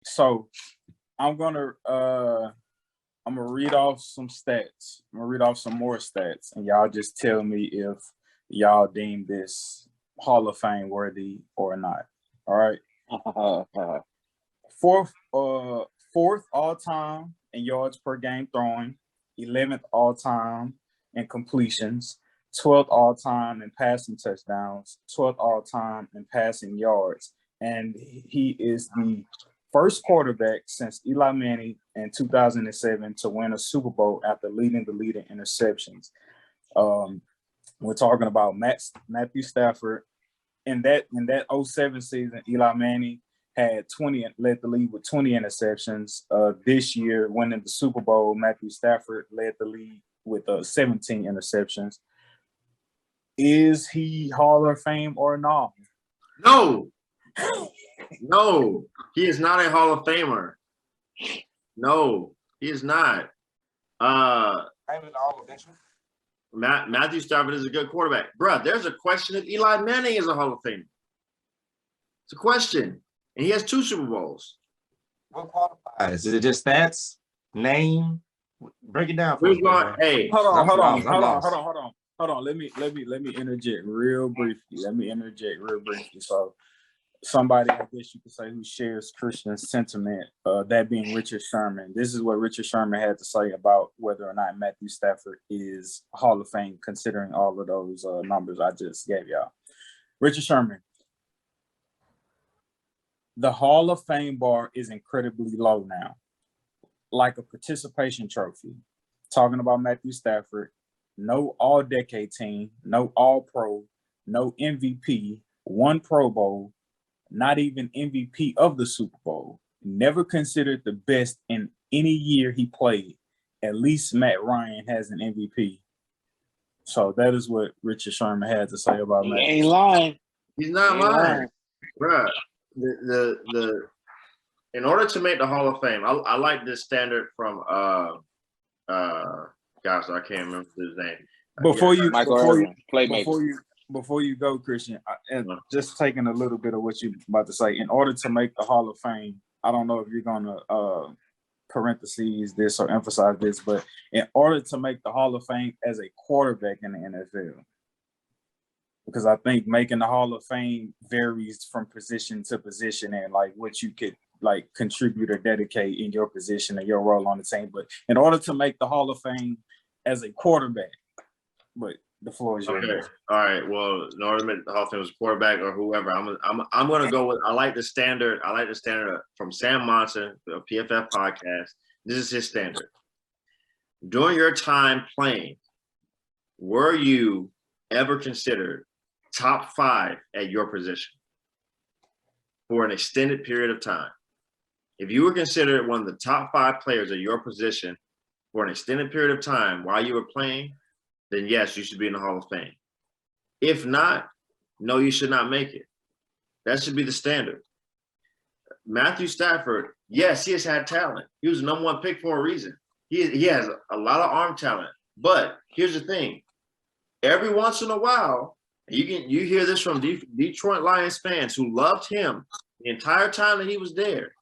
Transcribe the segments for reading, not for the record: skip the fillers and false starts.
So I'm gonna read off some stats. I'm gonna read off some more stats, and y'all just tell me if y'all deem this Hall of Fame worthy or not. All right. Fourth, fourth all time in yards per game throwing, 11th all time in completions, 12th all time in passing touchdowns, 12th all time in passing yards, and he is the first quarterback since Eli Manning in 2007 to win a Super Bowl after leading the league in interceptions. We're talking about Matthew Stafford. In that '07 season, Eli Manning had 20 and led the league with 20 interceptions. This year, winning the Super Bowl, Matthew Stafford led the league with 17 interceptions. Is he Hall of Fame or not? No. No, he is not a Hall of Famer. No, he is not. Matthew Stafford is a good quarterback. Bruh, there's a question if Eli Manning is a Hall of Famer. It's a question. And he has 2 Super Bowls. What qualifies? Is it just stats? Name? Break it down for me. Hey, hold on. Let me interject real briefly. So somebody, I guess you could say, who shares Christian sentiment, that being Richard Sherman. This is what Richard Sherman had to say about whether or not Matthew Stafford is Hall of Fame, considering all of those numbers I just gave y'all. Richard Sherman. The Hall of Fame bar is incredibly low now, like a participation trophy. Talking about Matthew Stafford, no all-decade team, no all-pro, no MVP, 1 Pro Bowl, not even MVP of the Super Bowl, never considered the best in any year he played. At least Matt Ryan has an MVP. So that is what Richard Sherman had to say about Matt. He ain't lying. He's not lying. Bruh, in order to make the Hall of Fame, I like this standard from gosh, I can't remember his name. Before you go, Christian, and just taking a little bit of what you're about to say, in order to make the Hall of Fame, I don't know if you're gonna parentheses this or emphasize this, but in order to make the Hall of Fame as a quarterback in the NFL, because I think making the Hall of Fame varies from position to position and like what you could like contribute or dedicate in your position and your role on the team. But in order to make the Hall of Fame as a quarterback, but the floor is yours. Okay. All right. Well, in order to make the Hall of Fame as a quarterback or whoever, I'm going to go with. I like the standard from Sam Monson, the PFF podcast. This is his standard. During your time playing, were you ever considered top 5 at your position for an extended period of time? If you were considered one of the top 5 players at your position for an extended period of time while you were playing, then yes, you should be in the Hall of Fame. If not, no, you should not make it. That should be the standard. Matthew Stafford, yes, he has had talent. He was the number 1 pick for a reason. He has a lot of arm talent. But here's the thing. Every once in a while, you hear this from Detroit Lions fans who loved him the entire time that he was there.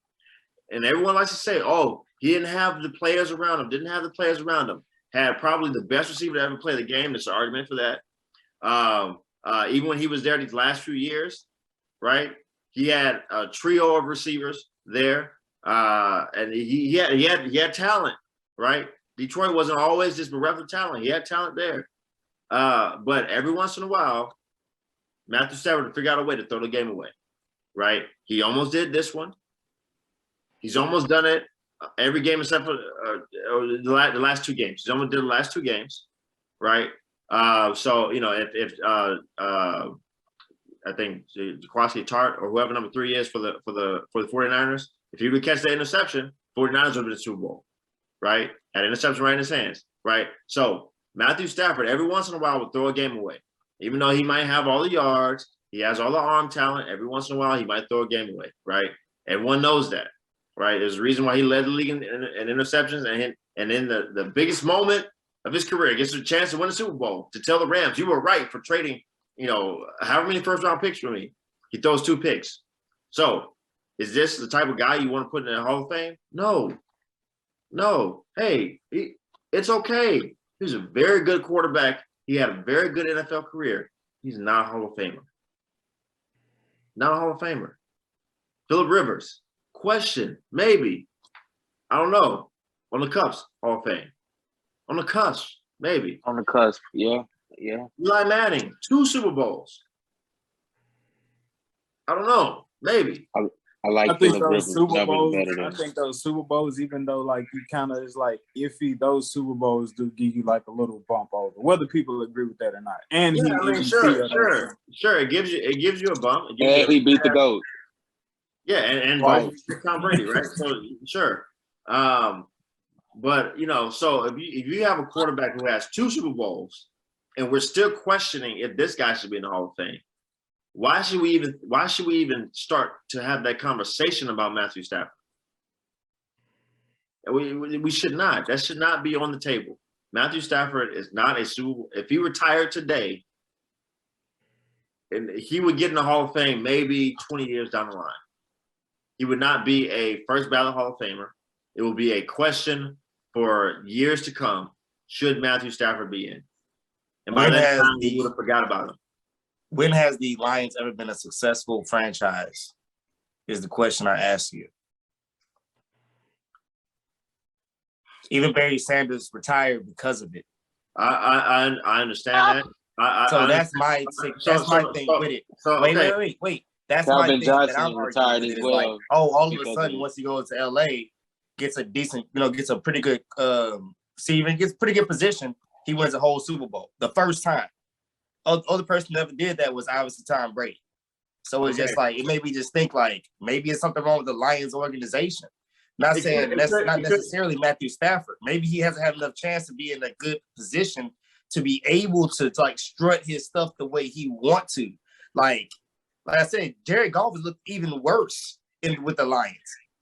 And everyone likes to say, oh, he didn't have the players around him, had probably the best receiver to ever play the game. There's an argument for that. Even when he was there these last few years, right? He had a trio of receivers there, and he had talent, right? Detroit wasn't always just bereft of talent. He had talent there. But every once in a while, Matthew Stafford would figure out a way to throw the game away, right? He almost did this one. He's almost done it every game except for the last 2 games. He's almost did the last 2 games, right? So, you know, if I think Jaquaski Tart or whoever number 3 is for the 49ers, if he would catch the interception, 49ers would have been the Super Bowl, right? Had interception right in his hands, right? So Matthew Stafford every once in a while would throw a game away. Even though he might have all the yards, he has all the arm talent, every once in a while he might throw a game away, right? Everyone knows that, right? There's a reason why he led the league in interceptions, and in the biggest moment of his career, gets a chance to win a Super Bowl, to tell the Rams, you were right for trading, you know, however many first-round picks for me. He throws 2 picks. So Is this the type of guy you want to put in the Hall of Fame? No. Hey, it's okay. He's a very good quarterback. He had a very good NFL career. He's not a Hall of Famer. Not a Hall of Famer. Phillip Rivers, question, maybe. I don't know. On the cusp, Hall of Fame. On the cusp, maybe. On the cusp, yeah. Eli Manning, 2 Super Bowls. I don't know, maybe. I think Phillip those Rivers Super Bowls. better than I think those Super Bowls, even though like you kind of is like iffy, those Super Bowls do give you like a little bump over, whether people agree with that or not. And Yeah, I mean, sure. It gives you a bump. And he beat the GOAT. Yeah, and Right. both Tom Brady, right? So sure. But so if you have a quarterback who has 2 Super Bowls, and we're still questioning if this guy should be in the Hall of Fame, why should we even start to have that conversation about Matthew Stafford? We should not. That should not be on the table. Matthew Stafford is not a Super Bowl. If he retired today, and he would get in the Hall of Fame maybe 20 years down the line. He would not be a first ballot Hall of Famer. It will be a question for years to come. Should Matthew Stafford be in? And by that time, we would have forgot about him. When has the Lions ever been a successful franchise? Is the question I ask you. Even Barry Sanders retired because of it. I understand that. That's my thing with it. So, wait. That's Calvin my thing Johnson that I'm retired arguing. as Is well like, all of a because sudden, of once he goes to LA, gets a decent, gets a pretty good even gets pretty good position, he wins a whole Super Bowl the first time. Other person that ever did that was obviously Tom Brady. So it's just like, it made me just think like maybe it's something wrong with the Lions organization. Not saying that's not necessarily Matthew Stafford. Maybe he hasn't had enough chance to be in a good position to be able to like strut his stuff the way he want to. Like I said, Jared Goff has looked even worse with the Lions.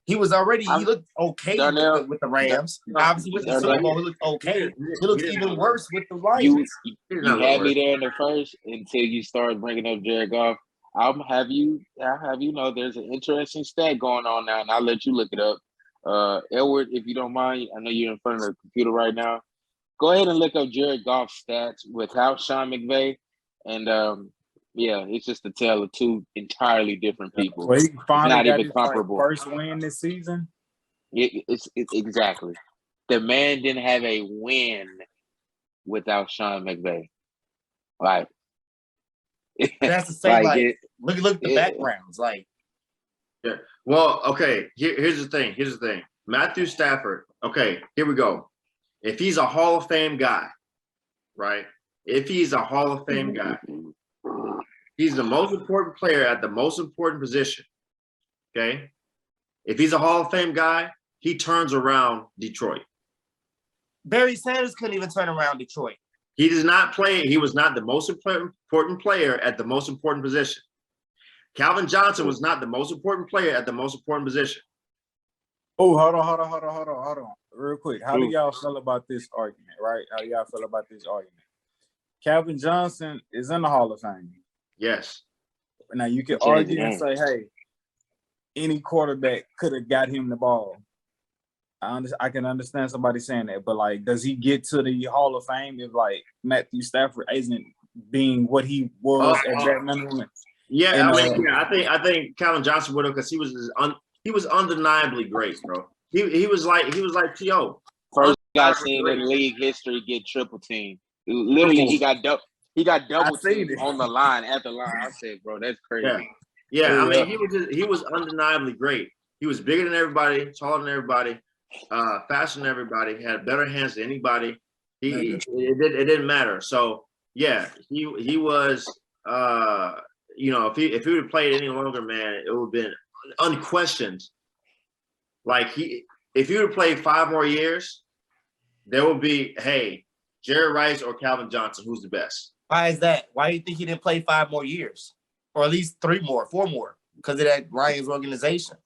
He was already, he looked okay with the Rams. Obviously, with the Super Bowl, he looked okay. He looks even worse with the Lions. You had me there in the first until you started bringing up Jared Goff. I'll have you know there's an interesting stat going on now, and I'll let you look it up. Edward, if you don't mind, I know you're in front of the computer right now. Go ahead and look up Jared Goff's stats without Sean McVay, and it's just a tale of 2 entirely different people. Well, he finally not got even his comparable. First win this season. It's exactly. The man didn't have a win without Sean McVay. Like that's the same. Like look at the backgrounds. Like, yeah. Well, okay. Here's the thing. Matthew Stafford. Okay, here we go. If he's a Hall of Fame guy, right? If he's a Hall of Fame guy, he's the most important player at the most important position. Okay. If he's a Hall of Fame guy, he turns around Detroit. Barry Sanders couldn't even turn around Detroit. He does not play. He was not the most important player at the most important position. Calvin Johnson was not the most important player at the most important position. Oh, hold on. Real quick. How do y'all feel about this argument, right? How do y'all feel about this argument? Calvin Johnson is in the Hall of Fame. Yes. Now, you can argue and say, hey, any quarterback could have got him the ball. I can understand somebody saying that, but like, does he get to the Hall of Fame if like Matthew Stafford isn't being what he was at that moment? Yeah, and, I think Calvin Johnson would have, because he was undeniably great, bro. He was like T.O. First guy seen in league history get triple team. Literally, he got double team on the line at the line. I said, bro, that's crazy. Yeah. I mean, he was undeniably great. He was bigger than everybody, taller than everybody, faster than everybody, had better hands than anybody. It didn't matter. So yeah, he was. If he would have played any longer, man, it would have been unquestioned. Like if he would have played 5 more years, there would be, hey, Jerry Rice or Calvin Johnson, who's the best? Why is that? Why do you think he didn't play 5 more years? Or at least 3 more, 4 more, because of that Lions organization?